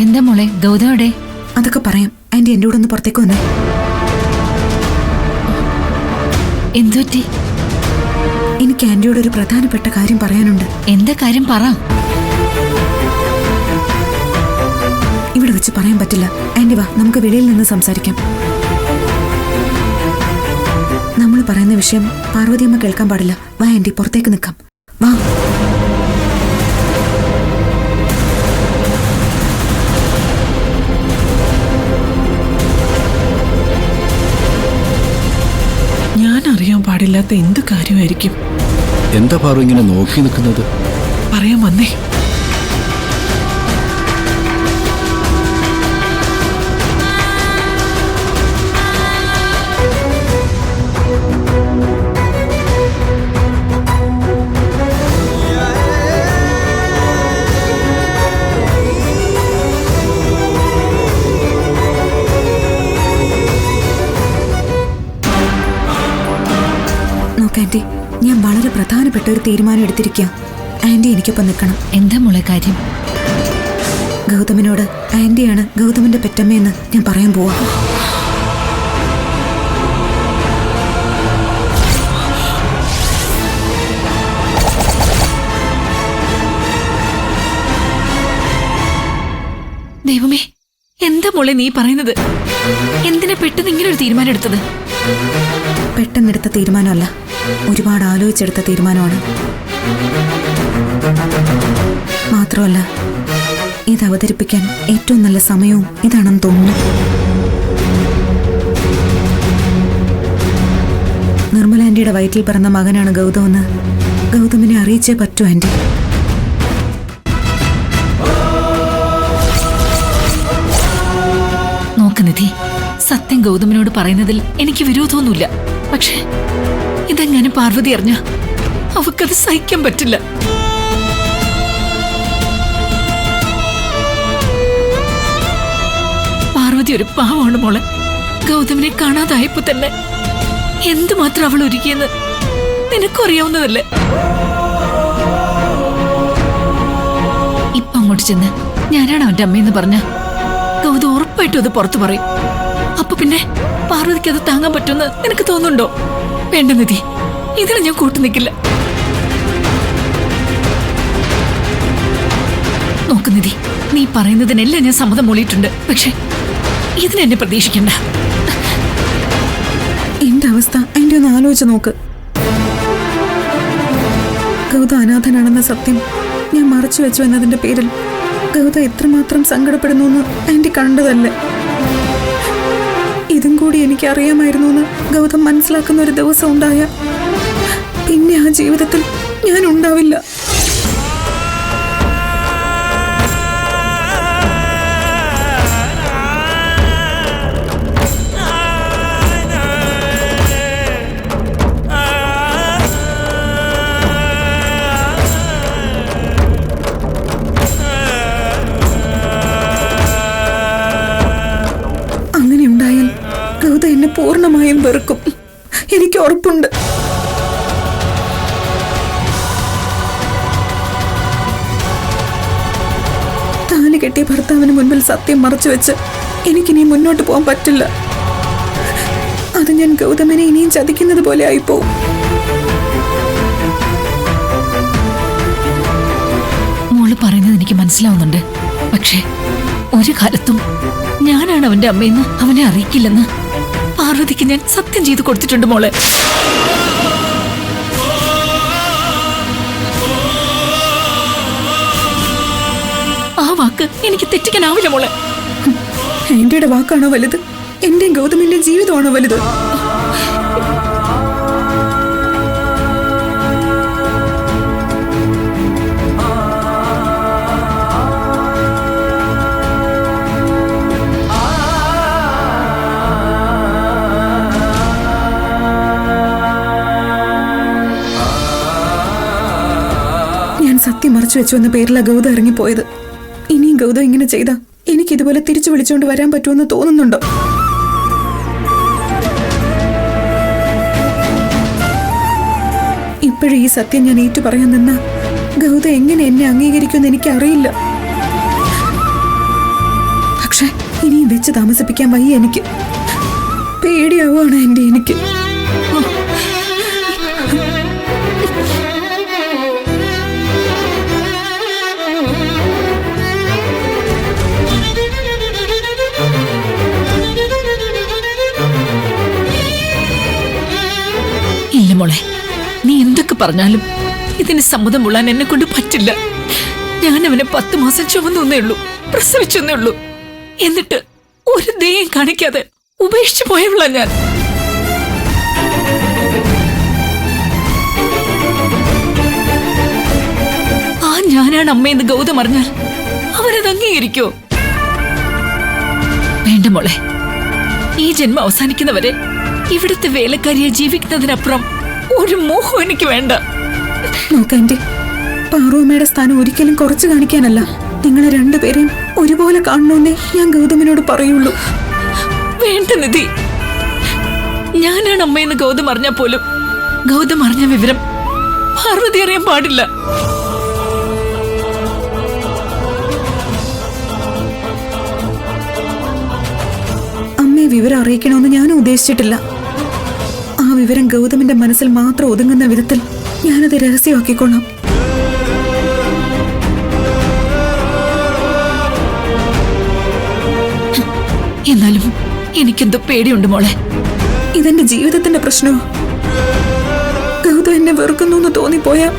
എന്താ മോളെ ഗൗതമോടെ? അതൊക്കെ പറയാം. ആന്റി എന്റെ കൂടെ ഒന്ന് പുറത്തേക്ക് വന്നേ. എന്തുപറ്റി? എനിക്ക് ആന്റിയോട് ഒരു പ്രധാനപ്പെട്ട കാര്യം പറയാനുണ്ട്. എന്താ കാര്യം പറ. ഇവിടെ വെച്ച് പറയാൻ പറ്റില്ല. ആന്റി വാ, നമുക്ക് വെളിയിൽ നിന്ന് സംസാരിക്കാം. നമ്മൾ പറയുന്ന വിഷയം പാർവതിയമ്മ കേൾക്കാൻ പാടില്ല. വാ ആന്റി, പുറത്തേക്ക് നിൽക്കാം. വാ. ഞാൻ അറിയാൻ പാടില്ലാത്ത എന്ത് കാര്യമായിരിക്കും? എന്താ പാറു ഇങ്ങനെ നോക്കി നിൽക്കുന്നത്? പറയാൻ വന്നേ. ആന്റി, ഞാൻ വളരെ പ്രധാനപ്പെട്ട ഒരു തീരുമാനം എടുത്തിരിക്കുക. ആന്റി എനിക്കൊപ്പം നിൽക്കണം. എന്താ മോളെ കാര്യം? ഗൗതമിനോട് ആന്റിയാണ് ഗൗതമിന്റെ പെറ്റമ്മയെന്ന് ഞാൻ പറയാൻ പോവാ. ദൈവമേ, എന്താ മോളെ നീ പറയുന്നത്? എന്തിനാ പെട്ടെന്ന് ഇങ്ങനെ ഒരു തീരുമാനം എടുത്തത്? പെട്ടെന്നെടുത്ത തീരുമാനമല്ല, ഒരുപാട് ആലോചിച്ചെടുത്ത തീരുമാനമാണ്. മാത്രമല്ല, ഇത് അവതരിപ്പിക്കാൻ ഏറ്റവും നല്ല സമയവും ഇതാണെന്ന് തോന്നുന്നു. നിർമ്മല ആന്റിയുടെ വയറ്റിൽ പിറന്ന മകനാണ് ഗൗതമെന്ന് ഗൗതമിനെ അറിയിച്ചേ പറ്റൂ ആന്റി. നോക്ക് നിധി, സത്യം ഗൗതമിനോട് പറയുന്നതിൽ എനിക്ക് വിരോധമൊന്നുമില്ല. പക്ഷേ ഇതെങ്ങനെ പാർവതി അറിഞ്ഞ? അവക്കത് സഹിക്കാൻ പറ്റില്ല. പാർവതി ഒരു പാവമാണ് മോളെ. ഗൗതമിനെ കാണാതായപ്പോ തന്നെ എന്തുമാത്രം അവൾ ഒരുക്കിയെന്ന് നിനക്കറിയാവുന്നതല്ലേ. ഇപ്പൊ അങ്ങോട്ട് ചെന്ന് ഞാനാണ് അവന്റെ അമ്മയെന്ന് പറഞ്ഞ ഗൗതം ഉറപ്പായിട്ടും അത് പുറത്തു പറയും. അപ്പൊ പിന്നെ പാർവതിക്ക് അത് താങ്ങാൻ പറ്റുമെന്ന് നിനക്ക് തോന്നുന്നുണ്ടോ? വേണ്ട നിധി, ഇതിന് ഞാൻ കൂട്ടു നിൽക്കില്ല. നോക്ക് നിധി, നീ പറയുന്നതിനെല്ലാം ഞാൻ സമ്മതം മൂളിയിട്ടുണ്ട്. പക്ഷെ ഇതിനെന്നെ പ്രതീക്ഷിക്കണ്ട. എന്റെ അവസ്ഥ എന്റെ ഒന്ന് ആലോചിച്ച് നോക്ക്. ഗൗതം അനാഥനാണെന്ന സത്യം ഞാൻ മറച്ചു വെച്ചു എന്നതിന്റെ പേരിൽ ഗൗതം എത്രമാത്രം സങ്കടപ്പെടുന്നു എന്ന് ആന്റി കണ്ടതല്ലേ. ഇതും കൂടി എനിക്ക് അറിയാമായിരുന്നു എന്ന് ഗൗതം മനസ്സിലാക്കുന്ന ഒരു ദിവസം ഉണ്ടായ പിന്നെ ആ ജീവിതത്തിൽ ഞാൻ ഉണ്ടാവില്ല. അങ്ങനെ ഉണ്ടായാൽ ഗൗതം എന്നെ പൂർണ്ണമായും വെറുക്കും. എനിക്ക് ഉറപ്പുണ്ട്. താലി കെട്ടിയ ഭർത്താവിന് മുൻപിൽ സത്യം മറച്ചു വെച്ച് എനിക്കിനി മുന്നോട്ട് പോകാൻ പറ്റില്ല. അത് ഞാൻ ഗൗതമിനെ ഇനിയും ചതിക്കുന്നത് പോലെ ആയിപ്പോവും. മോള് പറയുന്നത് എനിക്ക് മനസ്സിലാവുന്നുണ്ട്. പക്ഷേ ഒരു കാലത്തും ഞാനാണ് അവന്റെ അമ്മയെന്ന് അവനെ അറിയിക്കില്ലെന്ന് പാർവതിക്ക് ഞാൻ സത്യം ചെയ്ത് കൊടുത്തിട്ടുണ്ട് മോളെ. ആ വാക്ക് എനിക്ക് തെറ്റിക്കാനാവില്ല മോളെ. എന്റെയുടെ വാക്കാണോ വലുത്? എന്റെയും ഗൗതമിന്റെ ജീവിതമാണോ വലുത്? ഞാൻ സത്യം മറച്ചു വെച്ചു എന്ന പേരിലാ ഗൗതം ഇറങ്ങിപ്പോയത്. ഇനിയും ഗൗതം ഇങ്ങനെ ചെയ്താ എനിക്കിതുപോലെ തിരിച്ചു വിളിച്ചുകൊണ്ട് വരാൻ പറ്റുമെന്ന് തോന്നുന്നുണ്ടോ? ഇപ്പോഴും ഈ സത്യം ഞാൻ ഏറ്റു പറയാൻ നിന്നാ ഗൗതം എങ്ങനെ എന്നെ അംഗീകരിക്കുമെന്ന് എനിക്കറിയില്ല. വെച്ച് താമസിപ്പിക്കാൻ വയ്യ എനിക്ക്. പേടിയാവുകയാണ് എന്റെ എനിക്ക്. ഇല്ല മോളെ, നീ എന്തൊക്കെ പറഞ്ഞാലും ഇതിന് സമ്മതം കൊള്ളാൻ എന്നെ കൊണ്ട് പറ്റില്ല. ഞാൻ അവനെ 10 മാസം ചുമന്നേ ഉള്ളൂ, പ്രസവിച്ചെന്നേ ഉള്ളൂ. എന്നിട്ട് ഒരു ദയം കാണിക്കാതെ ഉപേക്ഷിച്ചു പോയവളാ ഞാൻ. ആ ഞാനാണ് അമ്മയെന്ന് ഗൗതം അറിഞ്ഞാൽ അവനത് അംഗീകരിക്കോ? വേണ്ട മോളെ, ഈ ജന്മം അവസാനിക്കുന്നവരെ ഇവിടുത്തെ വേലക്കാരിയെ ജീവിക്കുന്നതിനപ്പുറം ഒരു മോഹം എനിക്ക് വേണ്ട. നോക്കാൻ്റെ പാറുവമ്മയുടെ സ്ഥാനം ഒരിക്കലും കുറച്ച് കാണിക്കാനല്ല, നിങ്ങളെ രണ്ടുപേരെയും ഒരുപോലെ കാണണമെന്നേ ഞാൻ ഗൗതമിനോട് പറയുള്ളൂ. വേണ്ട നിധി, ഞാനാണ് അമ്മയെന്ന് ഗൗതം അറിഞ്ഞാൽ പോലും ഗൗതം അറിഞ്ഞ വിവരം പാർവതി അറിയാൻ പാടില്ല. അമ്മയെ വിവരം അറിയിക്കണമെന്ന് ഞാനും ഉദ്ദേശിച്ചിട്ടില്ല. ആ വിവരം ഗൗതമിന്റെ മനസ്സിൽ മാത്രം ഒതുങ്ങുന്ന വിധത്തിൽ ഞാനത് രഹസ്യമാക്കിക്കൊള്ളാം. എന്നാലും എനിക്കെന്തോ പേടിയുണ്ട് മോളെ. ഇതെന്റെ ജീവിതത്തിന്റെ പ്രശ്നമോ? ഗൗതം എന്നെ വെറുക്കുന്നു എന്ന് തോന്നിപ്പോയാ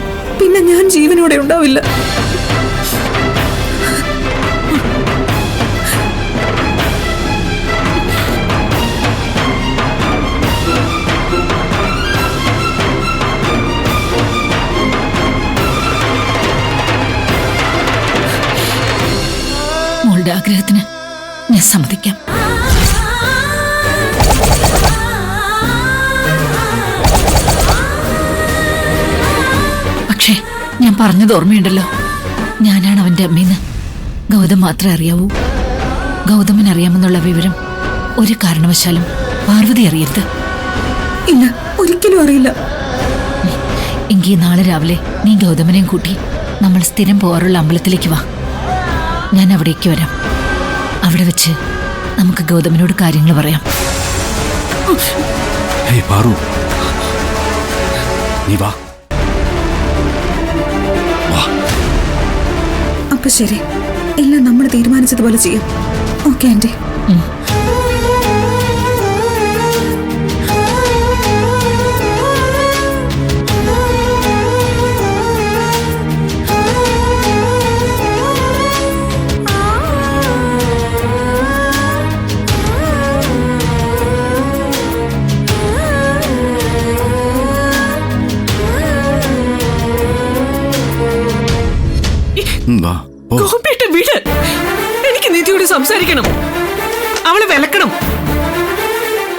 പിന്നെ ഞാൻ ജീവനോടെ ഉണ്ടാവില്ല. മോളുടെ ആഗ്രഹത്തിന് ഞാൻ സമ്മതിക്കാം. പക്ഷേ ഞാൻ പറഞ്ഞത് ഓർമ്മയുണ്ടല്ലോ, ഞാനാണ് അവന്റെ അമ്മയെന്ന് ഗൗതം മാത്രമേ അറിയാവൂ. ഗൗതമിന് അറിയാമെന്നുള്ള വിവരം ഒരു കാരണവശാലും പാർവതി അറിയരുത്. ഇല്ല, ഒരിക്കലും അറിയില്ല. എങ്കിൽ നാളെ രാവിലെ നീ ഗൗതമനെയും കൂട്ടി നമ്മൾ സ്ഥിരം പോകാറുള്ള അമ്പലത്തിലേക്ക് വാ. ഞാൻ അവിടേക്ക് വരാം. അവിടെ വെച്ച് നമുക്ക് ഗൗതമിനോട് കാര്യങ്ങൾ പറയാം. ഹേയ് പാറു, നീ വാ. അപ്പൊ ശരി, എല്ലാം നമ്മൾ തീരുമാനിച്ചതുപോലെ ചെയ്യാം. Okay aunty. ഗോപിയേട്ടൻ വീട്, എനിക്ക് നിധിയോട് സംസാരിക്കണം. അവളെ വിലക്കണം.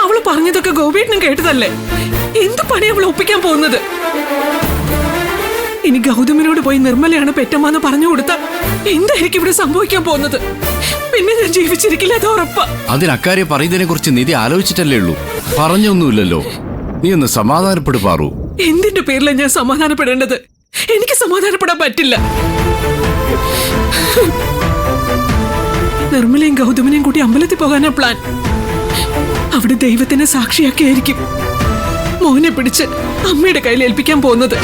അവള് പറഞ്ഞതൊക്കെ ഗോപിയേട്ടനും കേട്ടതല്ലേ? എന്ത് പണി അവൾ ഒപ്പിക്കാൻ പോകുന്നത്? ഇനി ഗൗതമിനോട് പോയി നിർമ്മലയാണ് പെറ്റമ്മാന്ന് പറഞ്ഞു കൊടുത്താൽ എന്തായിരിക്കും ഇവിടെ സംഭവിക്കാൻ പോകുന്നത്? പിന്നെ ഞാൻ ജീവിച്ചിരിക്കില്ല, അത് ഉറപ്പാ. അതിനക്കാര്യം പറയുന്നതിനെ കുറിച്ച് നിധി ആലോചിച്ചിട്ടല്ലേ ഉള്ളൂ, പറഞ്ഞൊന്നുമില്ലല്ലോ. നീ ഒന്ന് സമാധാനപ്പെടു പാറു. എന്തിന്റെ പേരിലാണ് ഞാൻ സമാധാനപ്പെടേണ്ടത്? എനിക്ക് സമാധാനപ്പെടാൻ പറ്റില്ല. നിർമ്മലയും ഗൗതമിനെയും കൂട്ടി അമ്പലത്തിൽ പോകാനാ പ്ലാൻ. അവിടെ ദൈവത്തിനെ സാക്ഷിയാക്കിയായിരിക്കും മോനെ പിടിച്ച് അമ്മയുടെ കയ്യിൽ ഏൽപ്പിക്കാൻ പോകുന്നത്.